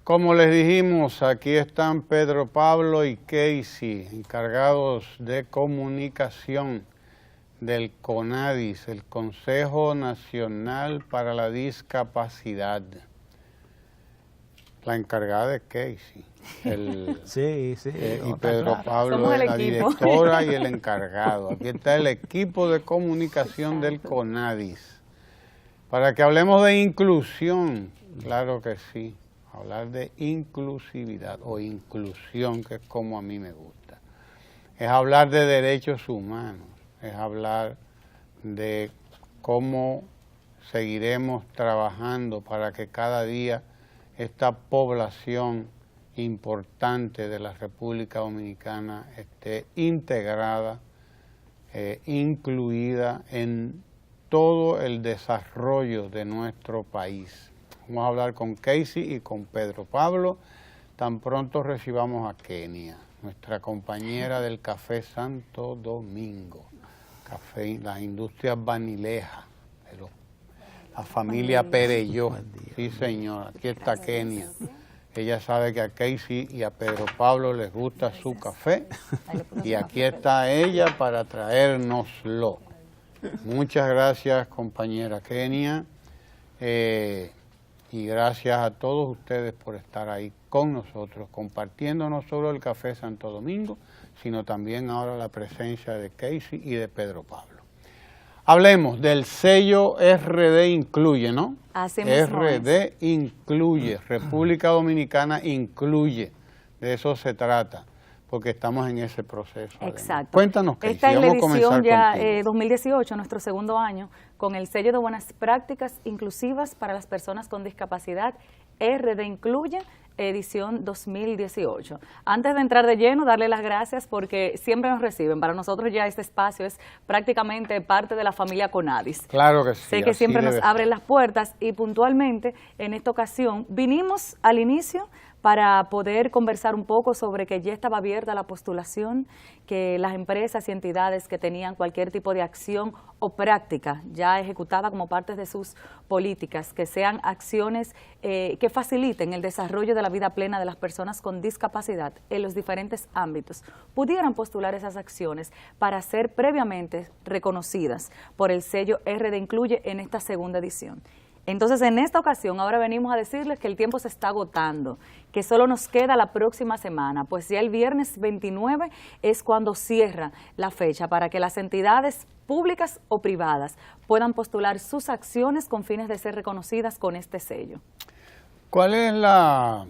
Como les dijimos, aquí están Pedro Pablo y Casey, encargados de comunicación del CONADIS, el Consejo Nacional para la Discapacidad. La encargada es Casey. Sí. Y Pedro Pablo Somos es la equipo. directora y el encargado. Aquí está el equipo de comunicación del CONADIS. Para que hablemos de inclusión, claro que sí. Hablar de inclusividad o inclusión, que es como a mí me gusta. Es hablar de derechos humanos, es hablar de cómo seguiremos trabajando para que cada día esta población importante de la República Dominicana esté integrada, incluida en todo el desarrollo de nuestro país. Vamos a hablar con Casey y con Pedro Pablo, tan pronto recibamos a Kenia, nuestra compañera del Café Santo Domingo, café, las industrias vanilejas, la familia Perelló. Sí, señor, aquí está Kenia. Ella sabe que a Casey y a Pedro Pablo les gusta su café y aquí está ella para traérnoslo. Muchas gracias, compañera Kenia. Y gracias a todos ustedes por estar ahí con nosotros, compartiendo no solo el Café Santo Domingo, sino también ahora la presencia de Casey y de Pedro Pablo. Hablemos del sello RD Incluye, ¿no? Así mismo RD Incluye, República Dominicana Incluye, de eso se trata, porque estamos en ese proceso. Exacto. Además. Cuéntanos, Casey, esta es la vamos a edición comenzar ya contigo. 2018, nuestro segundo año, con el sello de buenas prácticas inclusivas para las personas con discapacidad, RD Incluye, edición 2018. Antes de entrar de lleno, darle las gracias porque siempre nos reciben. Para nosotros ya este espacio es prácticamente parte de la familia CONADIS. Claro que sí. Sé que siempre nos abren las puertas y puntualmente en esta ocasión vinimos al inicio para poder conversar un poco sobre que ya estaba abierta la postulación, que las empresas y entidades que tenían cualquier tipo de acción o práctica ya ejecutada como parte de sus políticas, que sean acciones que faciliten el desarrollo de la vida plena de las personas con discapacidad en los diferentes ámbitos, pudieran postular esas acciones para ser previamente reconocidas por el sello RD Incluye en esta segunda edición. Entonces, en esta ocasión, ahora venimos a decirles que el tiempo se está agotando, que solo nos queda la próxima semana, pues ya el viernes 29 es cuando cierra la fecha para que las entidades públicas o privadas puedan postular sus acciones con fines de ser reconocidas con este sello. ¿Cuál es la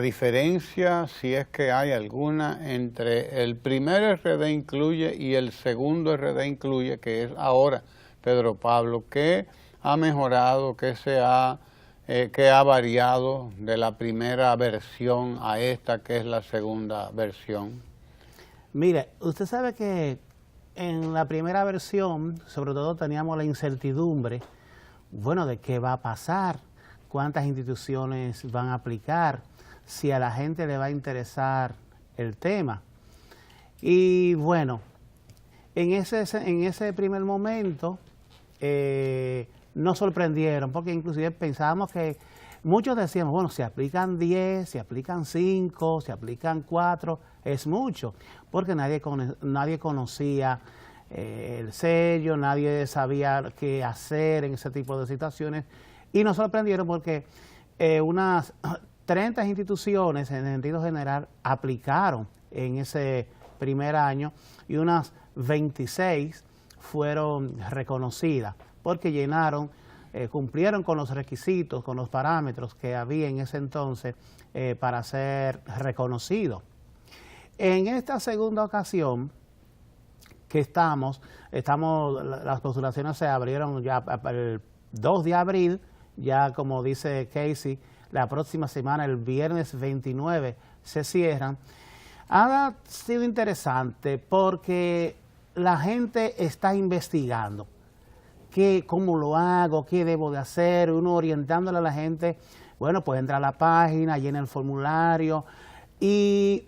diferencia, si es que hay alguna, entre el primer RD Incluye y el segundo RD Incluye, que es ahora Pedro Pablo? ¿Qué ha mejorado, qué ha variado de la primera versión a esta que es la segunda versión? Mire, usted sabe que en la primera versión, sobre todo teníamos la incertidumbre, bueno, de qué va a pasar, cuántas instituciones van a aplicar, si a la gente le va a interesar el tema. Y bueno, en ese primer momento nos sorprendieron, porque inclusive pensábamos que muchos decíamos, bueno, si aplican 10, si aplican 5, si aplican 4, es mucho, porque nadie conocía el sello, nadie sabía qué hacer en ese tipo de situaciones, y nos sorprendieron porque unas 30 instituciones en sentido general aplicaron en ese primer año y unas 26 fueron reconocidas porque cumplieron con los requisitos, con los parámetros que había en ese entonces para ser reconocido. En esta segunda ocasión que las postulaciones se abrieron ya el 2 de abril, ya como dice Casey, la próxima semana, el viernes 29, se cierran. Ha sido interesante porque la gente está investigando cómo lo hago, qué debo de hacer, uno orientándole a la gente, bueno, pues entra a la página, llena el formulario, y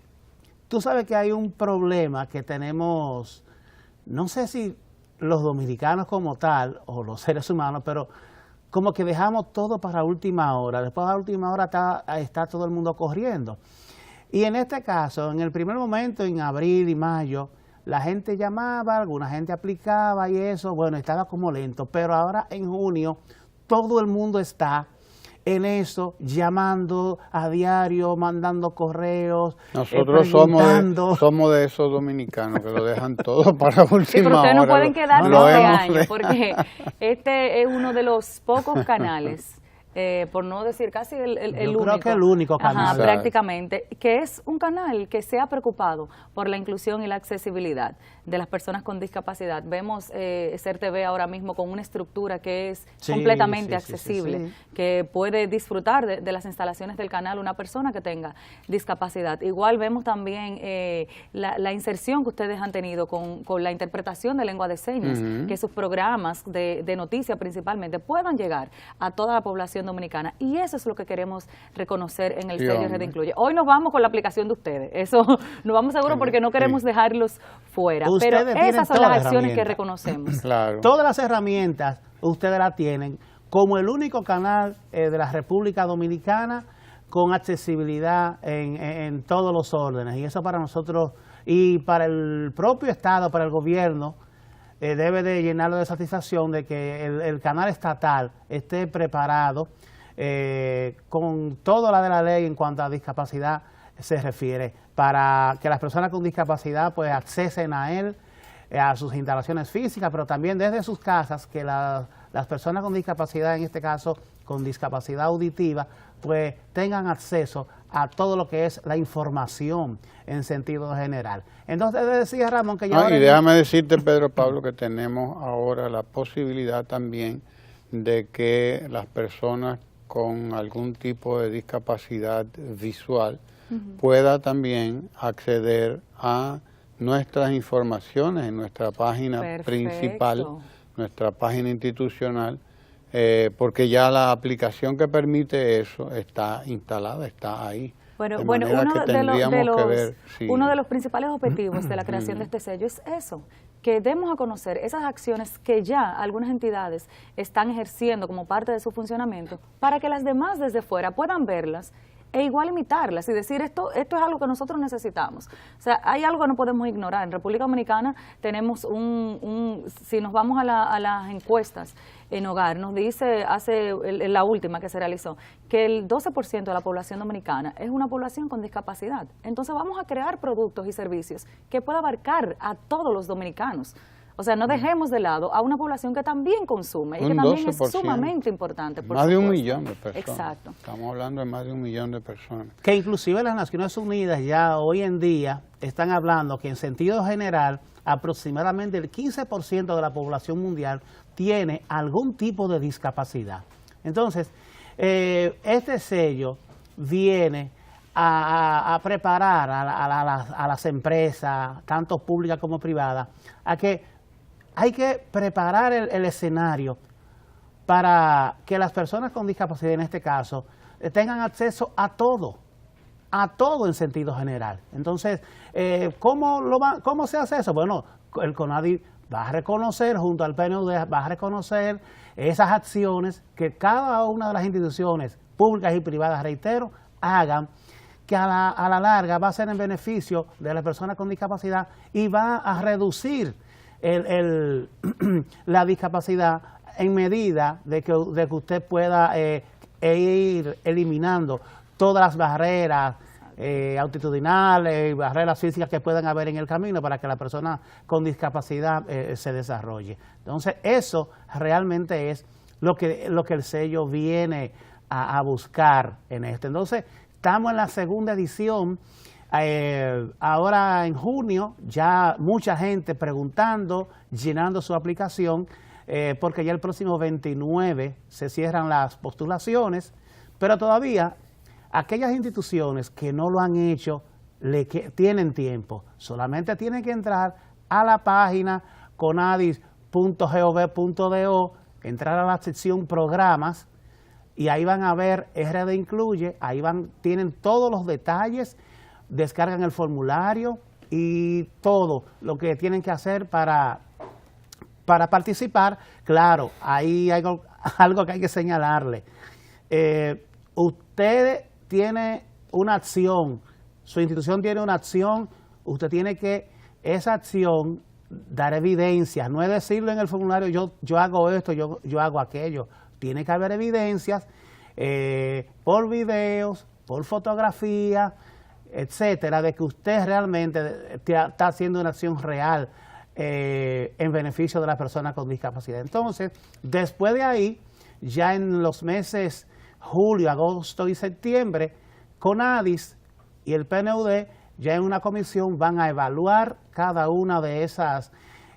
tú sabes que hay un problema que tenemos, no sé si los dominicanos como tal, o los seres humanos, pero como que dejamos todo para última hora. Después de la última hora está todo el mundo corriendo. Y en este caso, en el primer momento, en abril y mayo, la gente llamaba, alguna gente aplicaba y eso, bueno, estaba como lento. Pero ahora en junio, todo el mundo está en eso, llamando a diario, mandando correos, Nosotros somos de esos dominicanos que lo dejan todo para última hora. Sí, pero ustedes no pueden quedarse este año, porque este es uno de los pocos canales, por no decir casi el único. Creo que el único canal. Ajá, prácticamente, que es un canal que se ha preocupado por la inclusión y la accesibilidad de las personas con discapacidad. Vemos SER TV ahora mismo con una estructura que es completamente accesible, que puede disfrutar de las instalaciones del canal una persona que tenga discapacidad. Igual vemos también la inserción que ustedes han tenido con la interpretación de lengua de señas, que sus programas de noticias principalmente puedan llegar a toda la población dominicana, y eso es lo que queremos reconocer en el sello Red Incluye. Hoy nos vamos con la aplicación de ustedes, eso nos vamos seguro porque no queremos dejarlos fuera, pero esas son las acciones que reconocemos. Claro. Todas las herramientas ustedes las tienen como el único canal de la República Dominicana con accesibilidad en todos los órdenes, y eso para nosotros y para el propio Estado, para el gobierno, debe de llenarlo de satisfacción de que el canal estatal esté preparado con toda la de la ley en cuanto a discapacidad se refiere, para que las personas con discapacidad pues accesen a él, a sus instalaciones físicas, pero también desde sus casas, que las personas con discapacidad, en este caso con discapacidad auditiva, pues tengan acceso a todo lo que es la información en sentido general. Entonces decía Ramón que ya... y déjame decirte, Pedro Pablo, que tenemos ahora la posibilidad también de que las personas con algún tipo de discapacidad visual pueda también acceder a nuestras informaciones en nuestra página principal, nuestra página institucional, porque ya la aplicación que permite eso está instalada, está ahí. Bueno, uno de los principales objetivos de la creación de este sello es eso, que demos a conocer esas acciones que ya algunas entidades están ejerciendo como parte de su funcionamiento, para que las demás desde fuera puedan verlas e igual imitarlas y decir esto es algo que nosotros necesitamos. O sea, hay algo que no podemos ignorar. En República Dominicana tenemos si nos vamos a las encuestas en hogar, nos dice la última que se realizó, que el 12% de la población dominicana es una población con discapacidad. Entonces vamos a crear productos y servicios que puedan abarcar a todos los dominicanos. O sea, no dejemos de lado a una población que también consume y que también 12%. Es sumamente importante. Más de 1 millón de personas. Exacto. Estamos hablando de más de 1 millón de personas. Que inclusive las Naciones Unidas ya hoy en día están hablando que en sentido general aproximadamente el 15% de la población mundial tiene algún tipo de discapacidad. Entonces, este sello viene a preparar a las empresas, tanto públicas como privadas, a que hay que preparar el escenario para que las personas con discapacidad, en este caso, tengan acceso a todo en sentido general. Entonces, ¿cómo se hace eso? Bueno, el CONADI va a reconocer, junto al PNUD, va a reconocer esas acciones que cada una de las instituciones públicas y privadas, reitero, hagan, que a la larga va a ser en beneficio de las personas con discapacidad y va a reducir la discapacidad en medida de que usted pueda ir eliminando todas las barreras altitudinales y barreras físicas que puedan haber en el camino para que la persona con discapacidad se desarrolle. Entonces, eso realmente es lo que el sello viene a buscar en esto. Entonces, estamos en la segunda edición. Ahora en junio ya mucha gente preguntando, llenando su aplicación, porque ya el próximo 29 se cierran las postulaciones, pero todavía aquellas instituciones que no lo han hecho tienen tiempo, solamente tienen que entrar a la página conadis.gov.do, entrar a la sección programas y ahí van a ver RD Incluye, ahí tienen todos los detalles, descargan el formulario y todo lo que tienen que hacer para para participar. Claro, ahí hay algo que hay que señalarle. Usted tiene una acción, su institución tiene una acción, usted tiene que esa acción dar evidencias, no es decirlo en el formulario, yo hago esto, yo hago aquello. Tiene que haber evidencias por videos, por fotografía, etcétera, de que usted realmente está haciendo una acción real en beneficio de las personas con discapacidad. Entonces, después de ahí, ya en los meses julio, agosto y septiembre, CONADIS y el PNUD ya en una comisión van a evaluar cada una de esas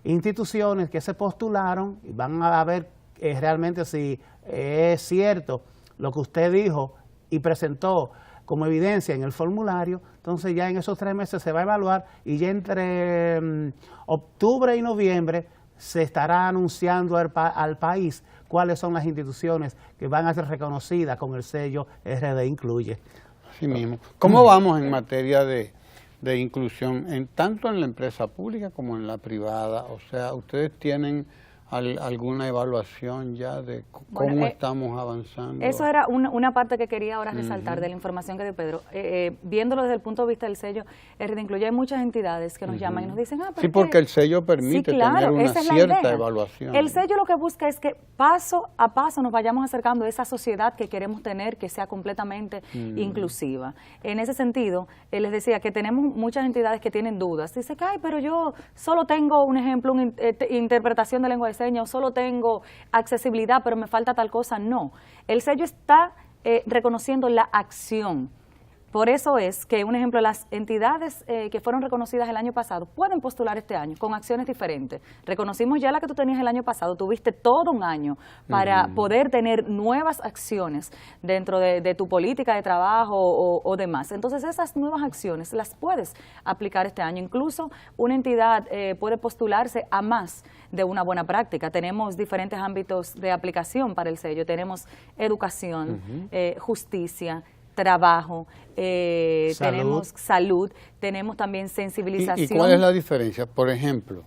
instituciones que se postularon y van a ver realmente si es cierto lo que usted dijo y presentó como evidencia en el formulario. Entonces ya en esos 3 meses se va a evaluar y ya entre octubre y noviembre se estará anunciando al país cuáles son las instituciones que van a ser reconocidas con el sello RD Incluye. Así mismo. ¿Cómo vamos en materia de inclusión, tanto en la empresa pública como en la privada? O sea, ¿ustedes tienen alguna evaluación ya de cómo estamos avanzando? Eso era una parte que quería ahora resaltar de la información que dio Pedro. Viéndolo desde el punto de vista del sello RD Incluye, hay muchas entidades que nos llaman y nos dicen, sí, porque el sello permite tener una cierta evaluación. El sello lo que busca es que paso a paso nos vayamos acercando a esa sociedad que queremos tener, que sea completamente inclusiva. En ese sentido, les decía que tenemos muchas entidades que tienen dudas. Dice que, pero yo solo tengo un ejemplo, una interpretación de lengua de señas, o solo tengo accesibilidad, pero me falta tal cosa. No, el sello está reconociendo la acción. Por eso es que, un ejemplo, las entidades que fueron reconocidas el año pasado pueden postular este año con acciones diferentes. Reconocimos ya la que tú tenías el año pasado, tuviste todo un año para poder tener nuevas acciones dentro de tu política de trabajo o demás. Entonces, esas nuevas acciones las puedes aplicar este año. Incluso una entidad puede postularse a más de una buena práctica. Tenemos diferentes ámbitos de aplicación para el sello. Tenemos educación, justicia, trabajo, tenemos salud, tenemos también sensibilización. ¿Y cuál es la diferencia? Por ejemplo,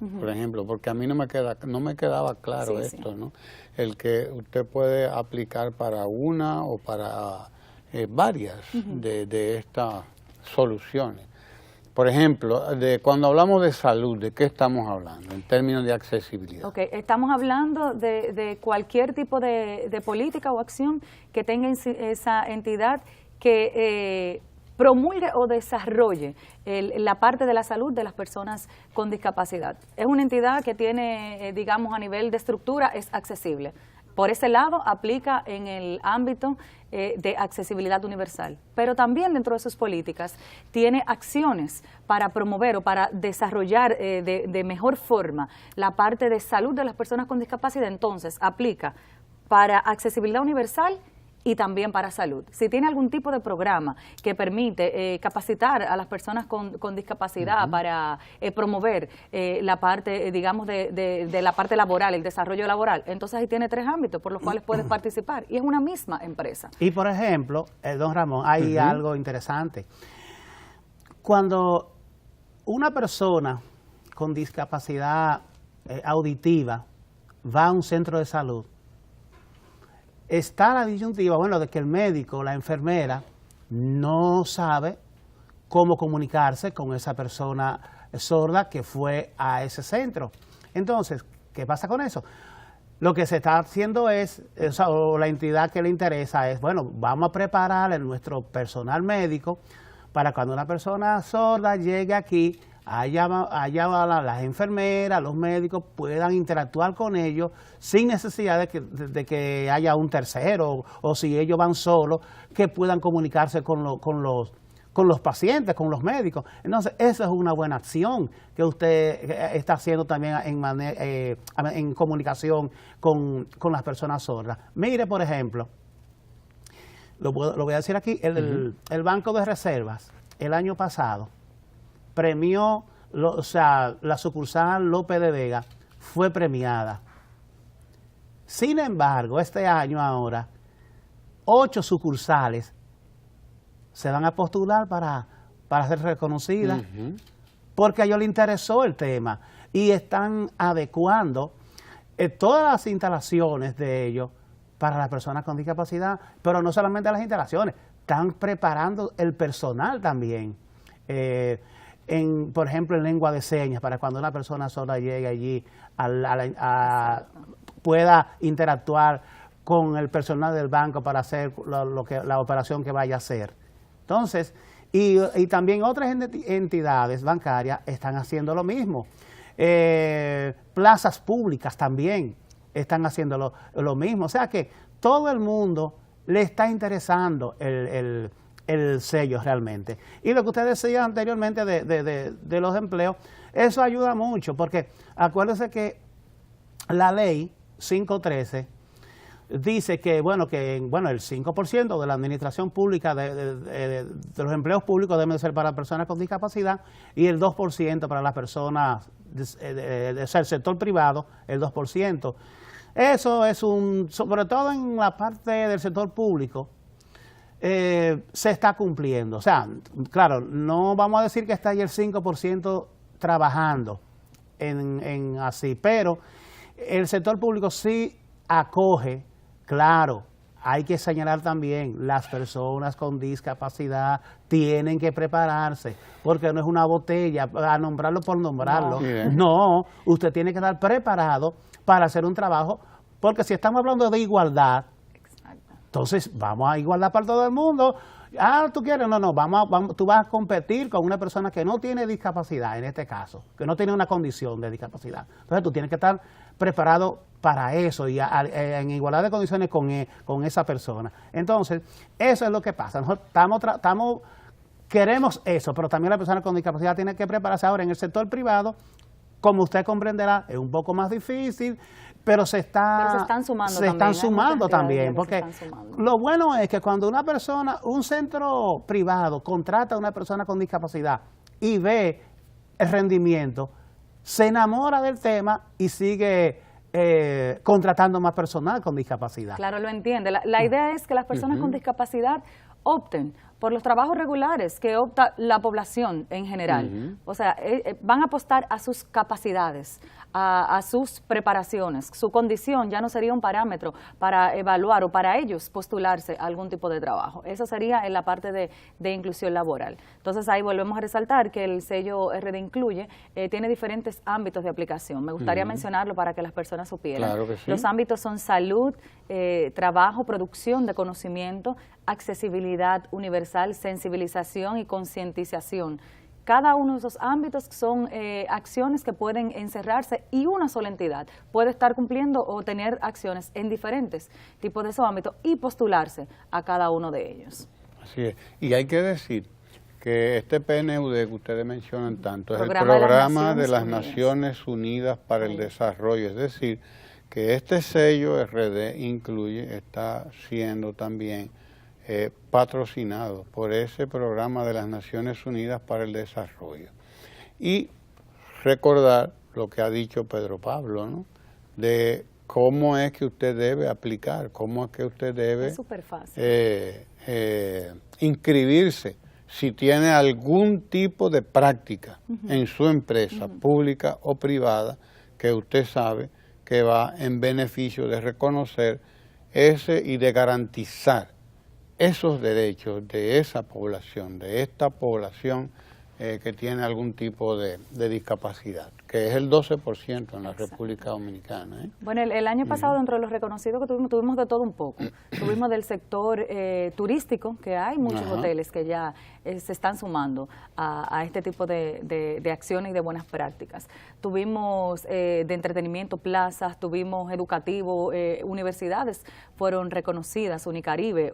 porque a mí no me quedaba claro esto, ¿no? El que usted puede aplicar para una o para varias de estas soluciones. Por ejemplo, cuando hablamos de salud, ¿de qué estamos hablando en términos de accesibilidad? Ok, estamos hablando de cualquier tipo de política o acción que tenga esa entidad que promulgue o desarrolle la parte de la salud de las personas con discapacidad. Es una entidad que tiene, digamos, a nivel de estructura, es accesible. Por ese lado, aplica en el ámbito de accesibilidad universal. Pero también dentro de sus políticas tiene acciones para promover o para desarrollar de mejor forma la parte de salud de las personas con discapacidad. Entonces, aplica para accesibilidad universal y también para salud. Si tiene algún tipo de programa que permite capacitar a las personas con discapacidad para promover la parte, digamos, de la parte laboral, el desarrollo laboral, entonces ahí tiene 3 ámbitos por los cuales puedes participar y es una misma empresa. Y por ejemplo, don Ramón, hay algo interesante. Cuando una persona con discapacidad auditiva va a un centro de salud, está la disyuntiva, bueno, de que el médico, la enfermera, no sabe cómo comunicarse con esa persona sorda que fue a ese centro. Entonces, ¿qué pasa con eso? Lo que se está haciendo es, o la entidad que le interesa es, bueno, vamos a preparar a nuestro personal médico para cuando una persona sorda llegue aquí, allá las enfermeras, los médicos puedan interactuar con ellos sin necesidad de que haya un tercero o si ellos van solos, que puedan comunicarse con los pacientes, con los médicos. Entonces, esa es una buena acción que usted está haciendo también en comunicación con las personas sordas. Mire, por ejemplo, lo voy a decir aquí, el Banco de Reservas, el año pasado, premió, la sucursal López de Vega fue premiada. Sin embargo, este año ahora, 8 sucursales se van a postular para ser reconocidas porque a ellos les interesó el tema y están adecuando todas las instalaciones de ellos para las personas con discapacidad, pero no solamente las instalaciones, están preparando el personal también. Por ejemplo, en lengua de señas, para cuando una persona sorda llegue allí, pueda interactuar con el personal del banco para hacer la operación que vaya a hacer. Entonces, y también otras entidades bancarias están haciendo lo mismo. Plazas públicas también están haciendo lo mismo. O sea que todo el mundo le está interesando el sello realmente. Y lo que usted decía anteriormente de los empleos, eso ayuda mucho, porque acuérdese que la ley 513 dice que, el 5% de la administración pública, de los empleos públicos deben ser para personas con discapacidad y el 2% para las personas del sector privado, el 2%. Eso es sobre todo en la parte del sector público, se está cumpliendo. O sea, claro, no vamos a decir que está ahí el 5% trabajando en así, pero el sector público sí acoge. Claro, hay que señalar también, las personas con discapacidad tienen que prepararse, porque no es una botella, a nombrarlo por nombrarlo. No, usted tiene que estar preparado para hacer un trabajo, porque si estamos hablando de igualdad, entonces vamos a igualdad para todo el mundo. ¿Tú quieres? No, tú vas a competir con una persona que no tiene discapacidad, en este caso, que no tiene una condición de discapacidad. Entonces tú tienes que estar preparado para eso y en igualdad de condiciones con esa persona. Entonces, eso es lo que pasa. Nosotros queremos eso, pero también la persona con discapacidad tiene que prepararse. Ahora, en el sector privado, como usted comprenderá, es un poco más difícil, pero se están sumando también, porque lo bueno es que cuando un centro privado contrata a una persona con discapacidad y ve el rendimiento, se enamora del tema y sigue contratando más personal con discapacidad. Claro, lo entiende. La idea es que las personas con discapacidad opten por los trabajos regulares que opta la población en general. O sea, van a apostar a sus capacidades, a sus preparaciones. Su condición ya no sería un parámetro para evaluar o para ellos postularse a algún tipo de trabajo. Eso sería en la parte de inclusión laboral. Entonces ahí volvemos a resaltar que el sello RD Incluye tiene diferentes ámbitos de aplicación. Me gustaría mencionarlo para que las personas supieran. Claro que sí. Los ámbitos son salud, trabajo, producción de conocimiento, accesibilidad universal, sensibilización y concientización. Cada uno de esos ámbitos son acciones que pueden encerrarse y una sola entidad puede estar cumpliendo o tener acciones en diferentes tipos de esos ámbitos y postularse a cada uno de ellos. Así es. Y hay que decir que este PNUD que ustedes mencionan tanto es el Programa de las Naciones Unidas para el Desarrollo, es decir, que este sello RD Incluye está siendo también patrocinado por ese Programa de las Naciones Unidas para el Desarrollo. Y recordar lo que ha dicho Pedro Pablo, ¿no? De cómo es que usted debe aplicar, cómo es que usted debe inscribirse si tiene algún tipo de práctica en su empresa, pública o privada, que usted sabe que va en beneficio de reconocer y de garantizar esos derechos de esa población, de esta población que tiene algún tipo de discapacidad, que es el 12% en la República Dominicana. Bueno, el año pasado, dentro de los reconocidos que tuvimos de todo un poco. Tuvimos del sector turístico, que hay muchos hoteles que ya se están sumando a este tipo de acciones y de buenas prácticas. Tuvimos de entretenimiento, plazas, tuvimos educativo, universidades fueron reconocidas, Unicaribe,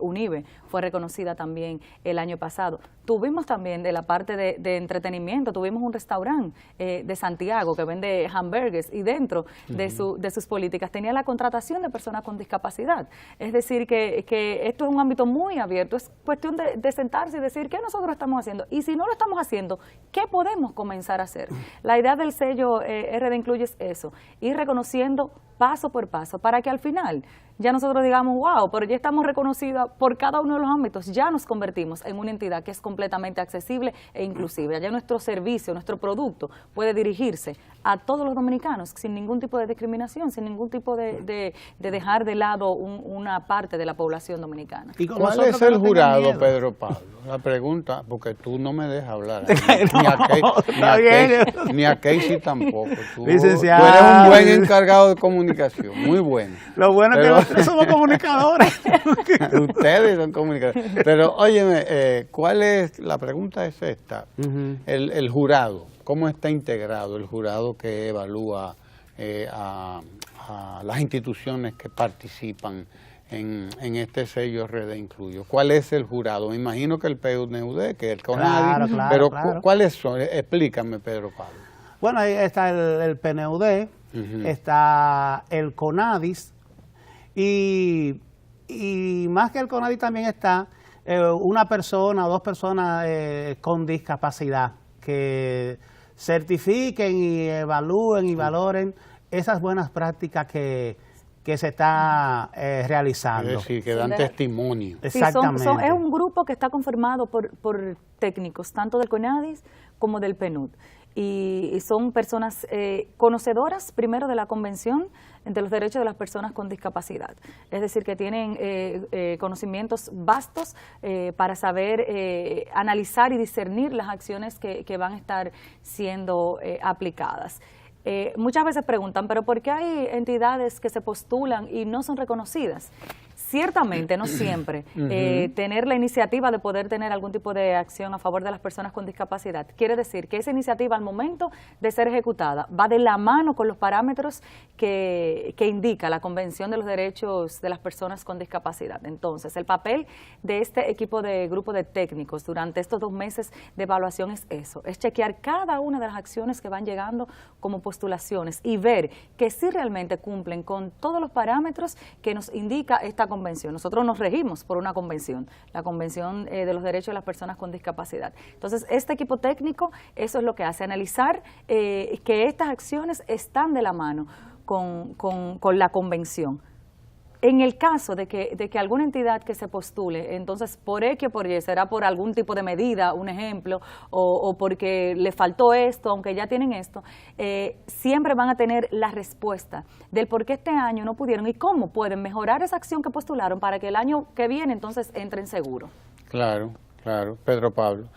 UNIBE fue reconocida también el año pasado. Tuvimos también de la parte de entretenimiento, tuvimos un restaurante de Santiago que vende hamburgues y dentro de sus políticas tenía la contratación de personas con discapacidad. Es decir, que esto es un ámbito muy abierto, es cuestión de sentarse y decir qué nosotros estamos haciendo y si no lo estamos haciendo, ¿qué podemos comenzar a hacer? La idea del sello RD Incluye es eso, ir reconociendo paso por paso para que al final ya nosotros digamos, wow, pero ya estamos reconocidos por cada uno de los ámbitos, ya nos convertimos en una entidad que es completamente accesible e inclusiva, ya nuestro servicio, nuestro producto puede dirigirse a todos los dominicanos, sin ningún tipo de discriminación, sin ningún tipo de dejar de lado una parte de la población dominicana. ¿Cuál es el jurado, Pedro Pablo? La pregunta, porque tú no me dejas hablar. Ni a Casey tampoco. Tú eres un buen encargado de comunicación, muy bueno. Lo bueno es que nosotros somos comunicadores. Ustedes son comunicadores. Pero, óyeme, la pregunta es esta, el jurado. ¿Cómo está integrado el jurado que evalúa a las instituciones que participan en este sello RD Incluyo? ¿Cuál es el jurado? Me imagino que el PNUD, que el CONADI, pero claro. ¿Cuáles son? Explícame, Pedro Pablo. Bueno, ahí está el PNUD, está el CONADIS y más que el CONADIS también está una persona o dos personas con discapacidad que certifiquen y evalúen y valoren esas buenas prácticas que se está realizando. Es decir, que dan testimonio. Exactamente. Es un grupo que está conformado por técnicos, tanto del CONADIS como del PNUD. Y son personas conocedoras, primero, de la Convención de los Derechos de las Personas con Discapacidad. Es decir, que tienen conocimientos vastos para saber analizar y discernir las acciones que van a estar siendo aplicadas. Muchas veces preguntan, ¿pero por qué hay entidades que se postulan y no son reconocidas? Ciertamente, no siempre, tener la iniciativa de poder tener algún tipo de acción a favor de las personas con discapacidad quiere decir que esa iniciativa, al momento de ser ejecutada, va de la mano con los parámetros que indica la Convención de los Derechos de las Personas con Discapacidad. Entonces, el papel de este grupo de técnicos durante estos 2 meses de evaluación es eso, es chequear cada una de las acciones que van llegando como postulaciones y ver que sí realmente cumplen con todos los parámetros que nos indica esta convención. Nosotros nos regimos por una convención, la Convención de los Derechos de las Personas con Discapacidad. Entonces, este equipo técnico, eso es lo que hace, analizar que estas acciones están de la mano con la convención. En el caso de que alguna entidad que se postule, entonces por X o por Y, será por algún tipo de medida, un ejemplo, o porque le faltó esto, aunque ya tienen esto, siempre van a tener la respuesta del por qué este año no pudieron y cómo pueden mejorar esa acción que postularon para que el año que viene entonces entren seguro. Claro, Pedro Pablo.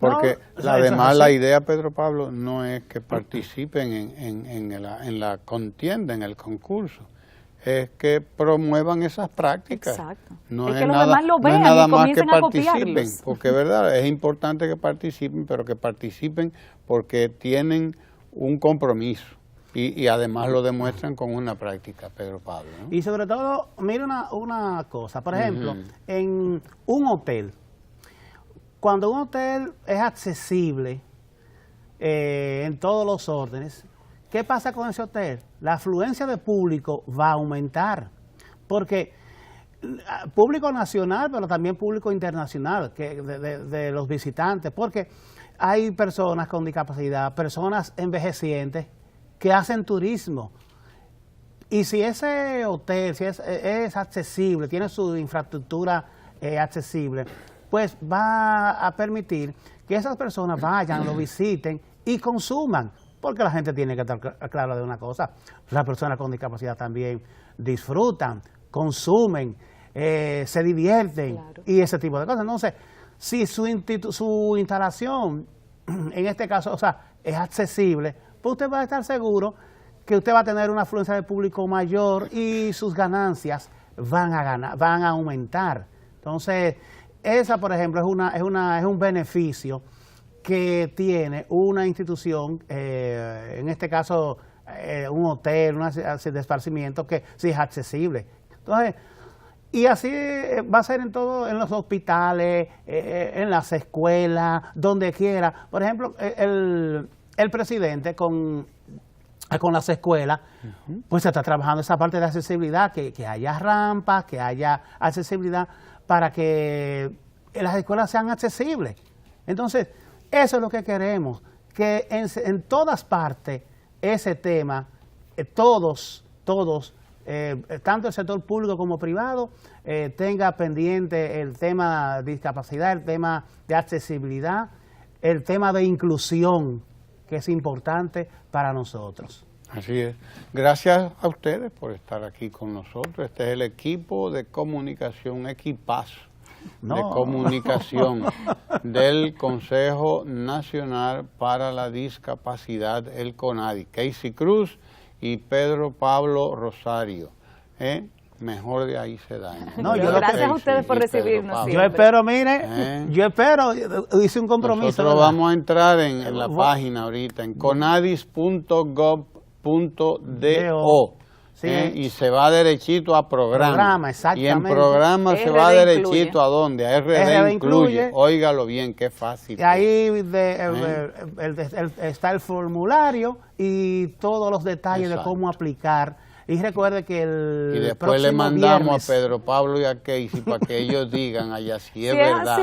Porque la idea, Pedro Pablo, no es que participen en la contienda, en el concurso. Es que promuevan esas prácticas. Exacto. No es es que los nada, demás lo vean no es nada y más que comiencen a participen, copiarlos. porque es verdad, es importante que participen, pero que participen porque tienen un compromiso y además lo demuestran con una práctica, Pedro Pablo, ¿no? Y sobre todo, mire una cosa, por ejemplo, en un hotel, cuando un hotel es accesible en todos los órdenes, ¿qué pasa con ese hotel? La afluencia de público va a aumentar, porque público nacional, pero también público internacional, de los visitantes, porque hay personas con discapacidad, personas envejecientes que hacen turismo. Y si ese hotel es accesible, tiene su infraestructura accesible, pues va a permitir que esas personas vayan, lo visiten y consuman. Porque la gente tiene que estar clara de una cosa, las personas con discapacidad también disfrutan, consumen, se divierten, claro, y ese tipo de cosas. Entonces, si su instalación, en este caso, es accesible, pues usted va a estar seguro que usted va a tener una afluencia de público mayor y sus ganancias van a aumentar. Entonces, esa, por ejemplo, es un beneficio que tiene una institución, en este caso un hotel, una de esparcimiento, que sí es accesible. Entonces, y así va a ser en los hospitales, en las escuelas, donde quiera. Por ejemplo, el presidente con las escuelas, pues se está trabajando esa parte de accesibilidad, que haya rampas, que haya accesibilidad para que las escuelas sean accesibles. Entonces, eso es lo que queremos, que en todas partes ese tema, todos, tanto el sector público como privado, tenga pendiente el tema de discapacidad, el tema de accesibilidad, el tema de inclusión, que es importante para nosotros. Así es. Gracias a ustedes por estar aquí con nosotros. Este es el equipo de comunicación, un equipazo de comunicación del Consejo Nacional para la Discapacidad, el CONADI. Casey Cruz y Pedro Pablo Rosario. Mejor de ahí se daña. No, gracias a ustedes por recibirnos. Yo espero, mire, hice un compromiso. Nosotros vamos a entrar en la página ahorita, en conadis.gov.do. Sí, y se va derechito a programa. Exactamente. Y en programa se va derechito ¿a dónde? A RD incluye. Óigalo bien, qué fácil. Y ahí está el formulario y todos los detalles de cómo aplicar. Y recuerde que y después le mandamos a Pedro Pablo y a Casey para que ellos digan allá si es verdad.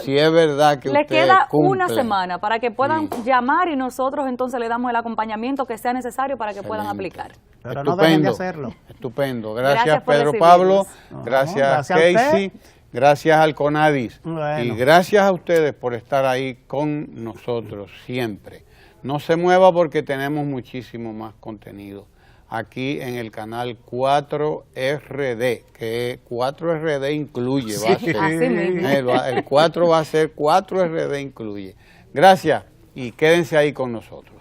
Si es verdad que les ustedes queda cumplen. una semana para que puedan llamar y nosotros entonces le damos el acompañamiento que sea necesario para que puedan aplicar. Pero no dejen de hacerlo. Estupendo. Gracias Pedro Pablo, gracias Casey, gracias al CONADIS y gracias a ustedes por estar ahí con nosotros siempre. No se mueva porque tenemos muchísimo más contenido aquí en el canal 4RD, que 4RD incluye, va a ser. Así mismo. El 4 va a ser 4RD incluye. Gracias y quédense ahí con nosotros.